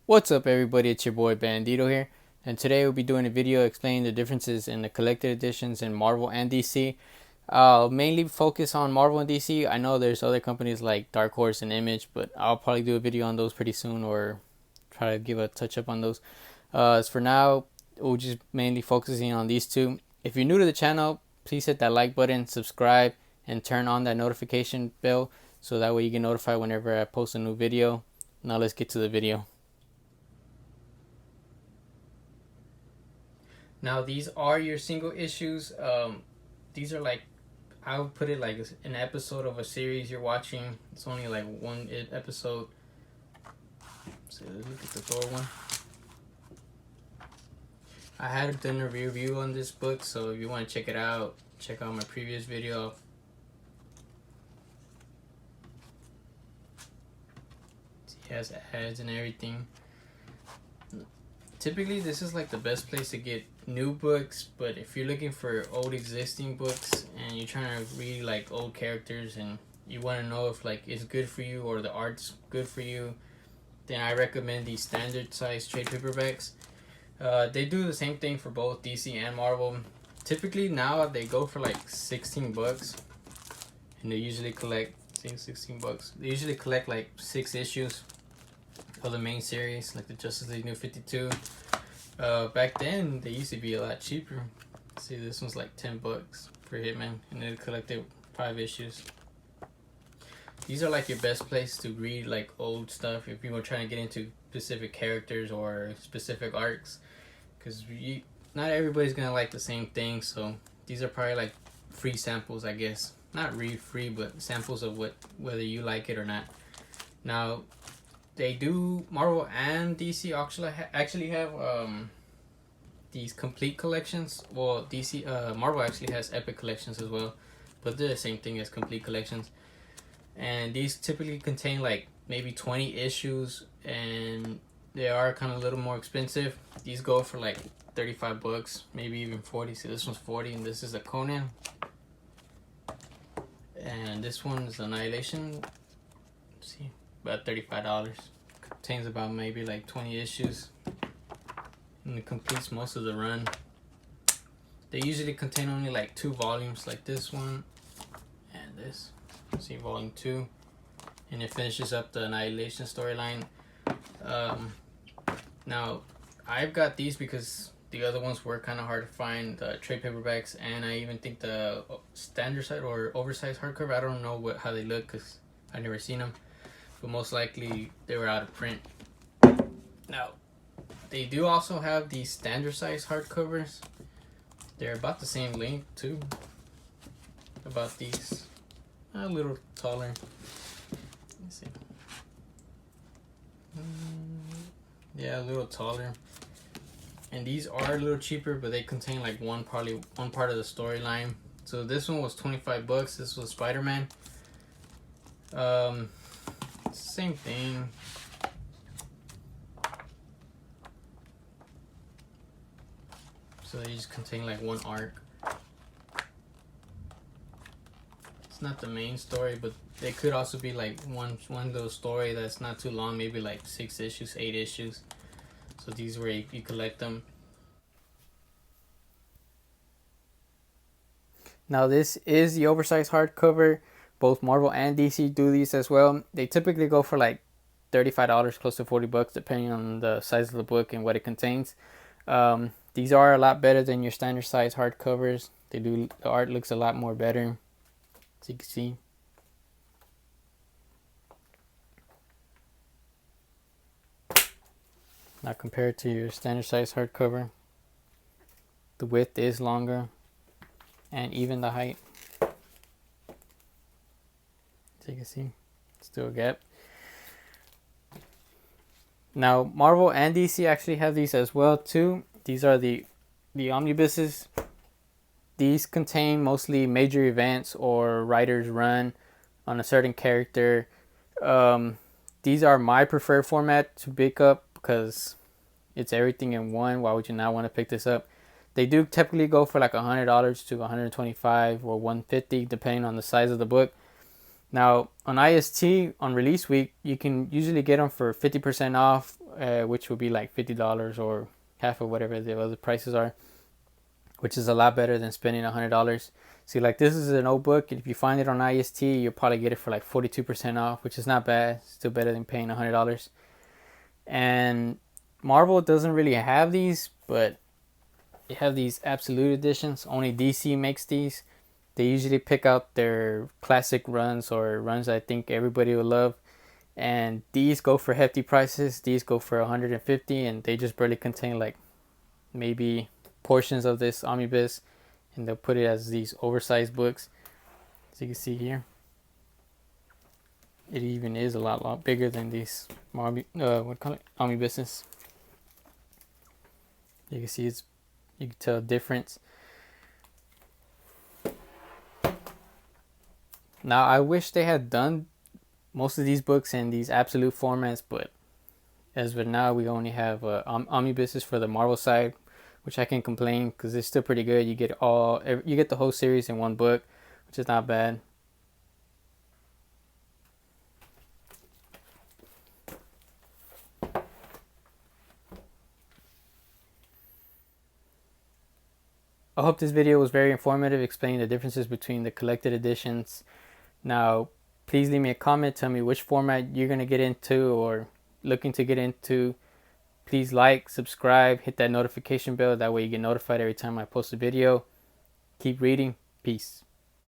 What's up everybody, it's your boy Bandito here, and today we'll be doing a video explaining the differences in the collected editions in Marvel and DC. I'll mainly focus on Marvel and DC. I know there's other companies like Dark Horse and Image, but I'll probably do a video on those pretty soon or try to give a touch up on those. As for now, we'll just mainly focusing on these two. If you're new to the channel, please hit that like button, subscribe, and turn on that notification bell so that way you get notified whenever I post a new video. Now let's get to the video. Now these are your single issues. These are like, I would put it like an episode of a series you're watching. It's only like one episode. So let's look at the Thor one. I had done a review on this book, so if you want to check it out, check out my previous video. It has ads and everything. Typically this is like the best place to get new books, but if you're looking for old existing books and you're trying to read like old characters and you want to know if like it's good for you or the art's good for you, then I recommend these standard size trade paperbacks. They do the same thing for both DC and Marvel. Typically now they go for like 16 bucks, and they usually collect 16 bucks. They usually collect like 6 issues of the main series, like the Justice League New 52. Back then they used to be a lot cheaper. See, this one's like 10 bucks for Hitman, and it collected 5 issues. These are like your best place to read like old stuff if you were trying to get into specific characters or specific arcs, because not everybody's gonna like the same thing. So these are probably like free samples, I guess. Not really free, but samples of whether you like it or not. Now they do, Marvel and DC actually have these complete collections. Well, Marvel actually has epic collections as well, but they're the same thing as complete collections. And these typically contain like maybe 20 issues, and they are kind of a little more expensive. These go for like 35 bucks, maybe even 40. So this one's 40, and this is a Conan. And this one is Annihilation. Let's see, about $35. Contains about maybe like 20 issues, and it completes most of the run. They usually contain only like 2 volumes, like this one and this. See, volume 2, and it finishes up the Annihilation storyline. Now I've got these because the other ones were kind of hard to find, the trade paperbacks, and I even think the standard side or oversized hardcover, I don't know how they look because I've never seen them, but most likely they were out of print. Now they do also have these standard size hardcovers. They're about the same length too, about these, a little taller. Let's see. Yeah, a little taller. And these are a little cheaper, but they contain like one part of the storyline. So this one was 25 bucks. This was Spider-Man. Same thing. So they just contain like one arc. It's not the main story, but they could also be like one little story that's not too long, maybe like 6 issues, 8 issues. So these where you collect them. Now this is the oversized hardcover. Both Marvel and DC do these as well. They typically go for like $35, close to 40 bucks, depending on the size of the book and what it contains. These are a lot better than your standard size hardcovers. The art looks a lot more better, as you can see. Now compared to your standard size hardcover, the width is longer, and even the height. As you can see, still a gap. Now Marvel and DC actually have these as well too. These are the omnibuses. These contain mostly major events or writer's run on a certain character. These are my preferred format to pick up because it's everything in one. Why would you not want to pick this up? They do typically go for like $100 to $125 or $150 depending on the size of the book. Now on IST on release week, you can usually get them for 50% off, which would be like $50 or half of whatever the other prices are, which is a lot better than spending $100. See, like this is an old book. If you find it on IST, you'll probably get it for like 42% off, which is not bad. Still better than paying $100. And Marvel doesn't really have these, but they have these absolute editions. Only DC makes these. They usually pick out their classic runs or runs I think everybody will love. And these go for hefty prices. These go for 150, and they just barely contain like maybe portions of this omnibus, and they'll put it as these oversized books. As you can see here, it even is a lot bigger than these omnibuses. You can see you can tell a difference. Now I wish they had done most of these books in these absolute formats, but as of now we only have omnibuses for the Marvel side, which I can complain because it's still pretty good. You get the whole series in one book, which is not bad. I hope this video was very informative, explaining the differences between the collected editions. Now, please leave me a comment. Tell me which format you're going to get into or looking to get into. Please like, subscribe, hit that notification bell. That way you get notified every time I post a video. Keep reading. Peace.